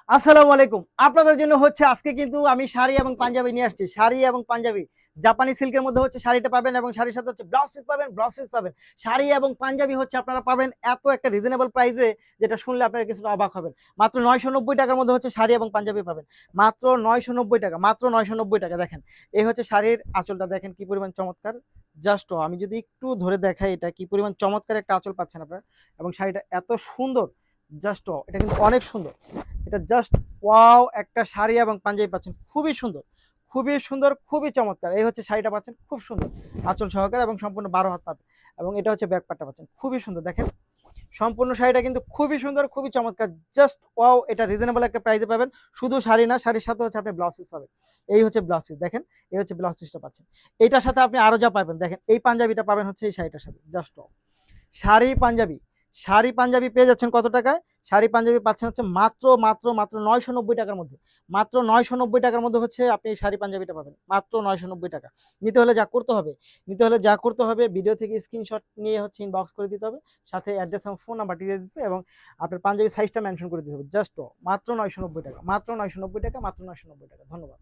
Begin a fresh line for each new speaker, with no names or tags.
আসসালামু আলাইকুম। আপনাদের জন্য হচ্ছে আজকে কিন্তু আমি শাড়ি এবং পাঞ্জাবি নিয়ে আসছি। শাড়ি এবং পাঞ্জাবি জাপানি সিল্কের মধ্যে হচ্ছে শাড়িটা পাবেন এবং শাড়ির সাথে হচ্ছে ব্লাউজ পিস পাবেন, ব্লাউজ পিস পাবেন। শাড়ি এবং পাঞ্জাবি হচ্ছে আপনারা পাবেন এত একটা রিজনেবল প্রাইসে, যেটা শুনলে আপনারা কিছুটা অবাক হবেন। মাত্র ৯৯০ টাকার মধ্যে হচ্ছে শাড়ি এবং পাঞ্জাবি পাবেন। মাত্র ৯৯০ টাকা, মাত্র ৯৯০ টাকা। দেখেন, এই হচ্ছে শাড়ির আঁচলটা, দেখেন কি পরিমাণ চমৎকার। জাস্ট আমি যদি একটু ধরে দেখাই, এটা কি পরিমাণ চমৎকার একটা আঁচল পাচ্ছেন আপনারা, এবং শাড়িটা এত সুন্দর। জাস্ট এটা কিন্তু অনেক সুন্দর। এটা জাস্ট ওয়াও একটা শাড়ি এবং পাঞ্জাবি পাচ্ছেন, খুবই সুন্দর, খুবই সুন্দর, খুবই চমৎকার। এই হচ্ছে শাড়িটা পাচ্ছেন খুব সুন্দর, আঁচল সহকারে এবং সম্পূর্ণ 12 হাত পাবে। এবং এটা হচ্ছে ব্যাক পার্টটা পাচ্ছেন খুবই সুন্দর। দেখেন, সম্পূর্ণ শাড়িটা কিন্তু খুবই সুন্দর, খুবই চমৎকার। জাস্ট ওয়াও, এটা রিজনেবল একটা প্রাইসে পাবেন। শুধু শাড়ি না, শাড়ির সাথে হচ্ছে আপনি ব্লাউজ পিস পাবেন। এই হচ্ছে ব্লাউজ পিস, দেখেন, এই হচ্ছে ব্লাউজ পিসটা পাচ্ছেন। এইটার সাথে আপনি আরো যা পাবেন, দেখেন এই পাঞ্জাবিটা পাবেন হচ্ছে এই শাড়িটার সাথে। জাস্ট ওয়াও, শাড়ি পাঞ্জাবি, শাড়ি পাঞ্জাবি পেয়ে যাচ্ছেন কত টাকায়? শাড়ি পাঞ্জাবি পাচ্ছেন হচ্ছে মাত্র মাত্র মাত্র ৯৯০ টাকার মধ্যে। মাত্র ৯৯০ টাকার মধ্যে হচ্ছে আপনি এই শাড়ি পাঞ্জাবিটা পাবেন, মাত্র ৯৯০ টাকা। নিতে হলে যা করতে হবে, ভিডিও থেকে স্ক্রিনশট নিয়ে হচ্ছে ইনবক্স করে দিতে হবে, সাথে অ্যাড্রেস এবং ফোন নাম্বারটি দিয়ে দিতে, এবং আপনার পাঞ্জাবি সাইজটা মেনশন করে দিতে হবে। জাস্ট মাত্র ৯৯০ টাকা, মাত্র ৯৯০ টাকা, মাত্র ৯৯০ টাকা। ধন্যবাদ।